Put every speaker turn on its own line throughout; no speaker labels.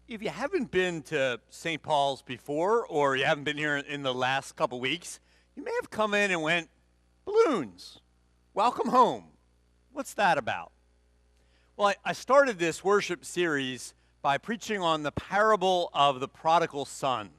If you haven't been to St. Paul's before, or you haven't been here in the last couple weeks, you may have come in and went, balloons, welcome home. What's that about? Well, I started this worship series by preaching on the parable of the prodigal son.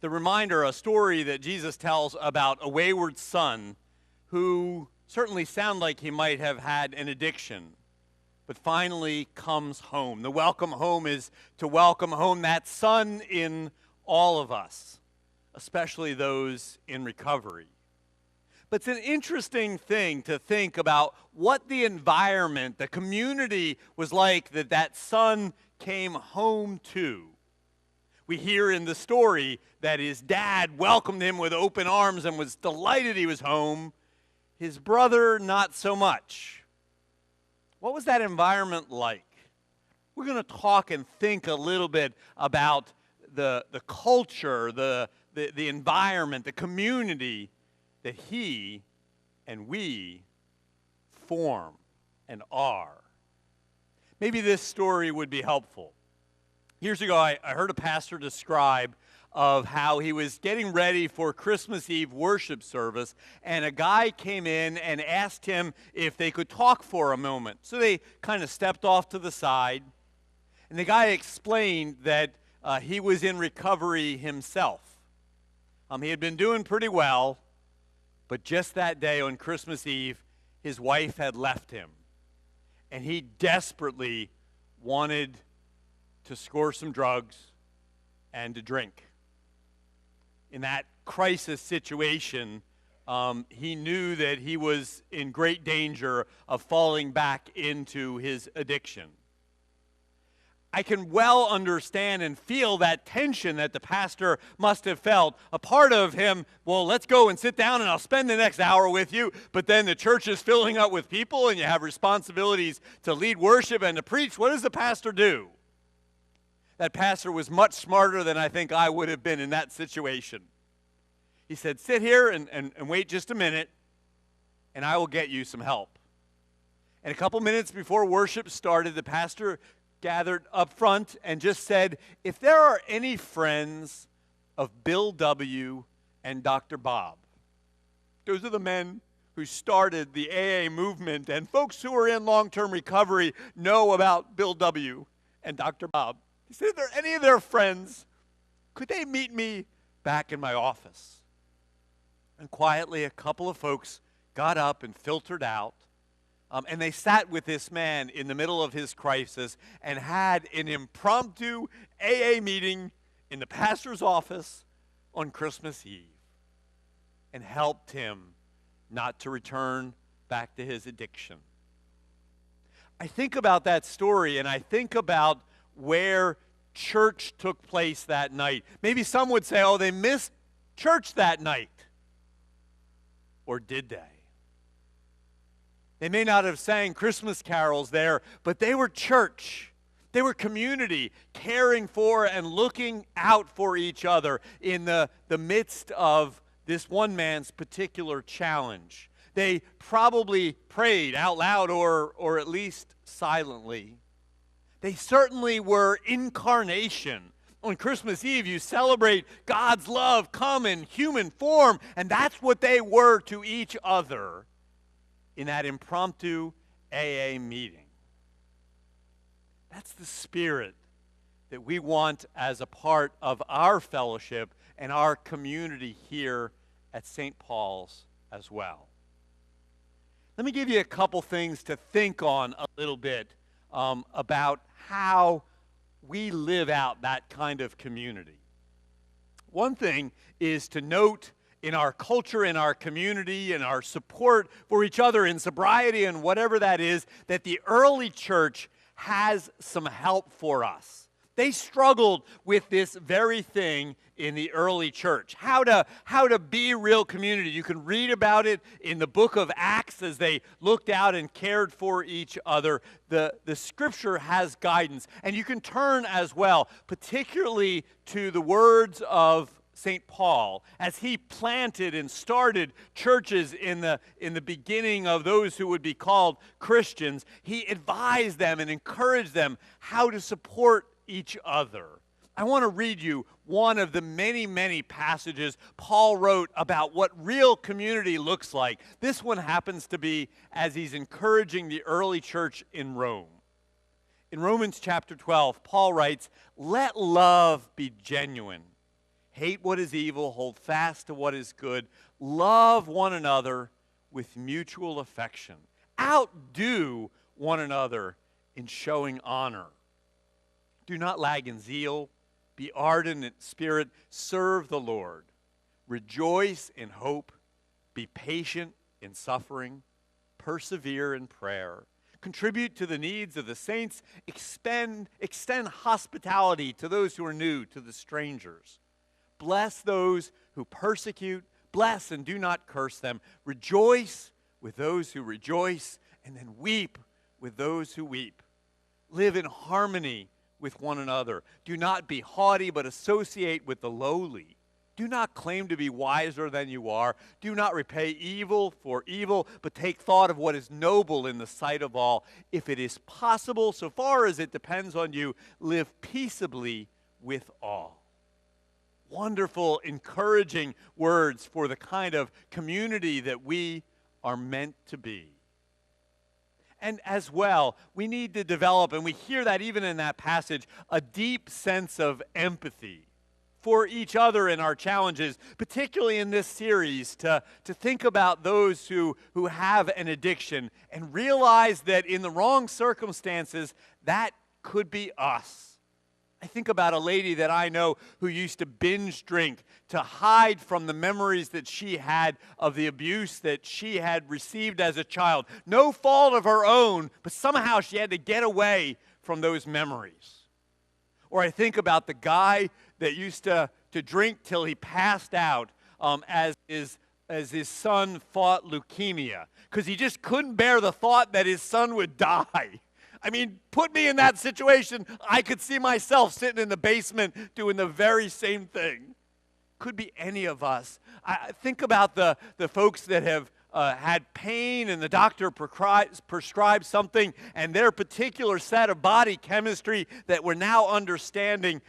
The reminder, a story that Jesus tells about a wayward son who certainly sounded like he might have had an addiction, but finally comes home. The welcome home is to welcome home that son in all of us, especially those in recovery. But it's an interesting thing to think about what the environment, the community was like that son came home to. We hear in the story that his dad welcomed him with open arms and was delighted he was home. His brother, not so much. What was that environment like? We're going to talk and think a little bit about the culture, the environment, the community that he and we form and are. Maybe this story would be helpful. Years ago, I heard a pastor describe of how he was getting ready for Christmas Eve worship service, and a guy came in and asked him if they could talk for a moment. So they kind of stepped off to the side, and the guy explained that he was in recovery himself. He had been doing pretty well, but just that day on Christmas Eve, his wife had left him, and he desperately wanted to score some drugs and to drink. In that crisis situation, he knew that he was in great danger of falling back into his addiction. I can well understand and feel that tension that the pastor must have felt. A part of him, well, let's go and sit down and I'll spend the next hour with you. But then the church is filling up with people and you have responsibilities to lead worship and to preach. What does the pastor do? That pastor was much smarter than I think I would have been in that situation. He said, sit here and wait just a minute, and I will get you some help. And a couple minutes before worship started, the pastor gathered up front and just said, if there are any friends of Bill W. and Dr. Bob, those are the men who started the AA movement, and folks who are in long-term recovery know about Bill W. and Dr. Bob. He said, if there are any of their friends, could they meet me back in my office? And quietly, a couple of folks got up and filtered out, and they sat with this man in the middle of his crisis and had an impromptu AA meeting in the pastor's office on Christmas Eve and helped him not to return back to his addiction. I think about that story, and I think about where church took place that night. Maybe some would say, oh, they missed church that night. Or did they? They may not have sang Christmas carols there, but they were church. They were community, caring for and looking out for each other in the midst of this one man's particular challenge. They probably prayed out loud or at least silently. They certainly were incarnation. On Christmas Eve, you celebrate God's love come in human form, and that's what they were to each other in that impromptu AA meeting. That's the spirit that we want as a part of our fellowship and our community here at St. Paul's as well. Let me give you a couple things to think on a little bit about how we live out that kind of community. One thing is to note in our culture, in our community, in our support for each other in sobriety and whatever that is, that the early church has some help for us. They struggled with this very thing in the early church. How to be real community. You can read about it in the book of Acts as they looked out and cared for each other. The scripture has guidance. And you can turn as well, particularly to the words of St. Paul, as he planted and started churches in the beginning of those who would be called Christians. He advised them and encouraged them how to support each other. I want to read you one of the many, many passages Paul wrote about what real community looks like. This one happens to be as he's encouraging the early church in Rome. In Romans chapter 12, Paul writes, "Let love be genuine. Hate what is evil, hold fast to what is good. Love one another with mutual affection. Outdo one another in showing honor. Do not lag in zeal. Be ardent in spirit. Serve the Lord. Rejoice in hope. Be patient in suffering. Persevere in prayer. Contribute to the needs of the saints. Extend hospitality to those who are new, to the strangers. Bless those who persecute. Bless and do not curse them. Rejoice with those who rejoice, and then weep with those who weep. Live in harmony with one another. Do not be haughty, but associate with the lowly. Do not claim to be wiser than you are. Do not repay evil for evil, but take thought of what is noble in the sight of all. If it is possible, so far as it depends on you, live peaceably with all." Wonderful, encouraging words for the kind of community that we are meant to be. And as well, we need to develop, and we hear that even in that passage, a deep sense of empathy for each other in our challenges, particularly in this series, to think about those who have an addiction and realize that in the wrong circumstances, that could be us. I think about a lady that I know who used to binge drink to hide from the memories that she had of the abuse that she had received as a child. No fault of her own, but somehow she had to get away from those memories. Or I think about the guy that used to drink till he passed out as his son fought leukemia, because he just couldn't bear the thought that his son would die. I mean, put me in that situation. I could see myself sitting in the basement doing the very same thing. Could be any of us. I think about the folks that have had pain and the doctor prescribed something, and their particular set of body chemistry that we're now understanding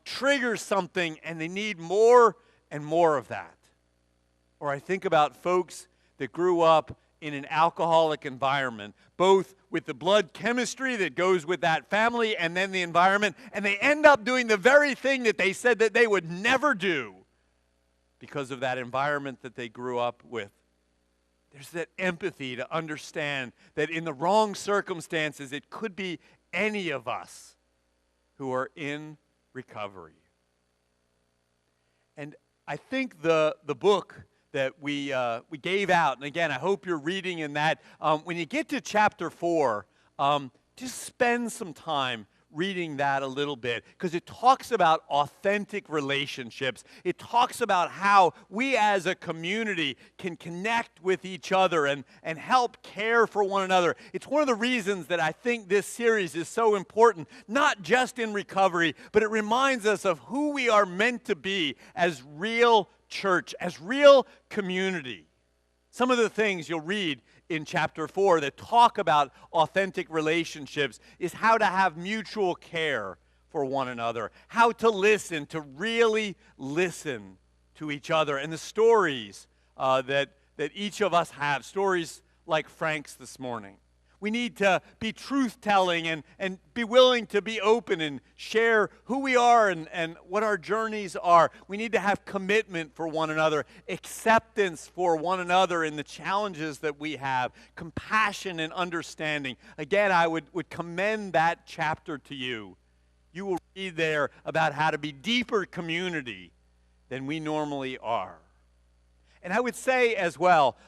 triggers something, and they need more and more of that. Or I think about folks that grew up in an alcoholic environment, both with the blood chemistry that goes with that family and then the environment, and they end up doing the very thing that they said that they would never do because of that environment that they grew up with. There's that empathy to understand that in the wrong circumstances, it could be any of us who are in recovery. And I think the book that we gave out, and again, I hope you're reading in that. When you get to chapter 4, just spend some time reading that a little bit, because it talks about authentic relationships. It talks about how we as a community can connect with each other and help care for one another. It's one of the reasons that I think this series is so important, not just in recovery, but it reminds us of who we are meant to be as real church, as real community. Some of the things you'll read in chapter 4 that talk about authentic relationships is how to have mutual care for one another, how to listen, to really listen to each other, and the stories that each of us have, stories like Frank's this morning. We need to be truth-telling and be willing to be open and share who we are and what our journeys are. We need to have commitment for one another, acceptance for one another in the challenges that we have, compassion and understanding. Again, I would commend that chapter to you. You will read there about how to be deeper community than we normally are. And I would say as well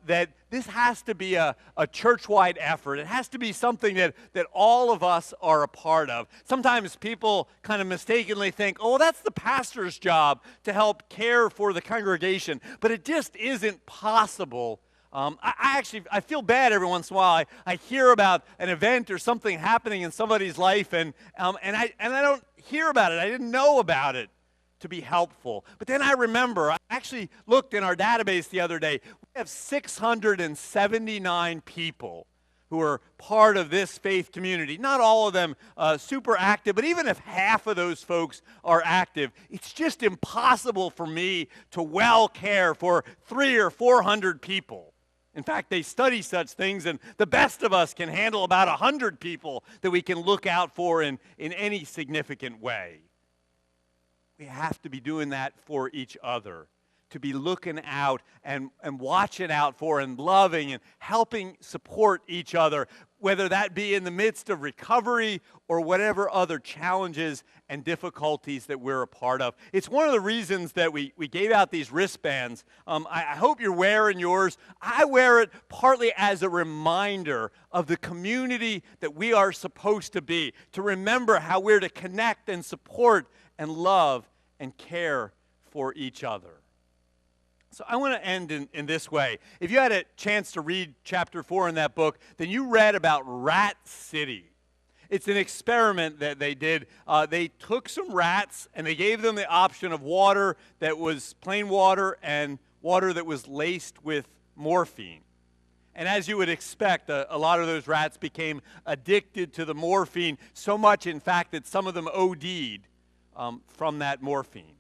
that this has to be a church-wide effort. It has to be something that all of us are a part of. Sometimes people kind of mistakenly think, oh, well, that's the pastor's job to help care for the congregation. But it just isn't possible. I feel bad every once in a while. I hear about an event or something happening in somebody's life, and I don't hear about it. I didn't know about it to be helpful. But then I remember, I actually looked in our database the other day. We have 679 people who are part of this faith community. Not all of them super active, but even if half of those folks are active, it's just impossible for me to well care for 300 or 400 people. In fact, they study such things, and the best of us can handle about 100 people that we can look out for in any significant way. We have to be doing that for each other, to be looking out and watching out for and loving and helping support each other, whether that be in the midst of recovery or whatever other challenges and difficulties that we're a part of. It's one of the reasons that we gave out these wristbands. I hope you're wearing yours. I wear it partly as a reminder of the community that we are supposed to be, to remember how we're to connect and support and love and care for each other. So I want to end in this way. If you had a chance to read chapter 4 in that book, then you read about Rat City. It's an experiment that they did. They took some rats and they gave them the option of water that was plain water and water that was laced with morphine. And as you would expect, a lot of those rats became addicted to the morphine, so much, in fact, that some of them OD'd from that morphine.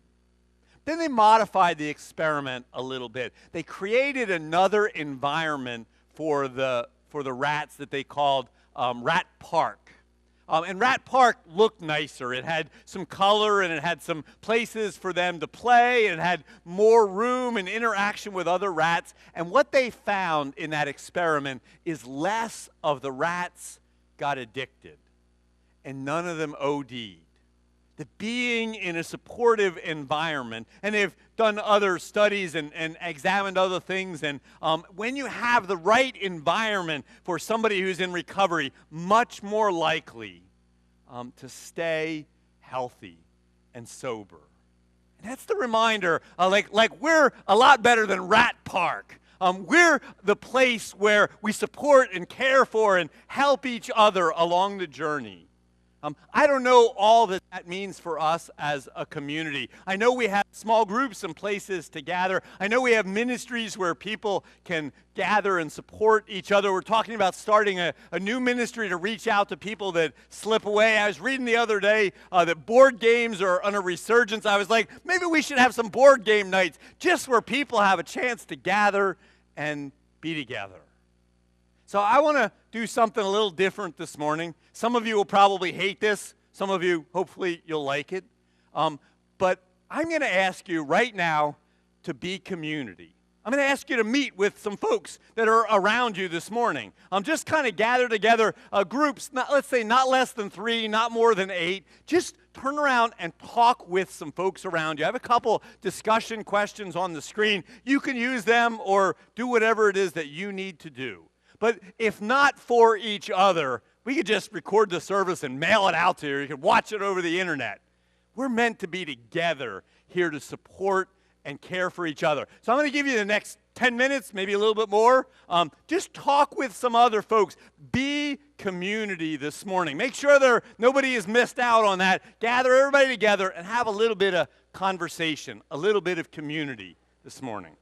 Then they modified the experiment a little bit. They created another environment for the rats that they called Rat Park. And Rat Park looked nicer. It had some color and it had some places for them to play, and it had more room and interaction with other rats. And what they found in that experiment is less of the rats got addicted and none of them OD'd. That being in a supportive environment, and they've done other studies and examined other things, and when you have the right environment for somebody who's in recovery, much more likely to stay healthy and sober. And that's the reminder, like we're a lot better than Rat Park. We're the place where we support and care for and help each other along the journey. I don't know all that means for us as a community. I know we have small groups and places to gather. I know we have ministries where people can gather and support each other. We're talking about starting a new ministry to reach out to people that slip away. I was reading the other day that board games are on a resurgence. I was like, maybe we should have some board game nights just where people have a chance to gather and be together. So I want to do something a little different this morning. Some of you will probably hate this. Some of you, hopefully, you'll like it. But I'm going to ask you right now to be community. I'm going to ask you to meet with some folks that are around you this morning. Just kind of gather together groups, let's say not less than 3, not more than 8. Just turn around and talk with some folks around you. I have a couple discussion questions on the screen. You can use them or do whatever it is that you need to do. But if not for each other, we could just record the service and mail it out to you. You could watch it over the internet. We're meant to be together here to support and care for each other. So I'm going to give you the next 10 minutes, maybe a little bit more. Just talk with some other folks. Be community this morning. Make sure nobody is missed out on that. Gather everybody together and have a little bit of conversation, a little bit of community this morning.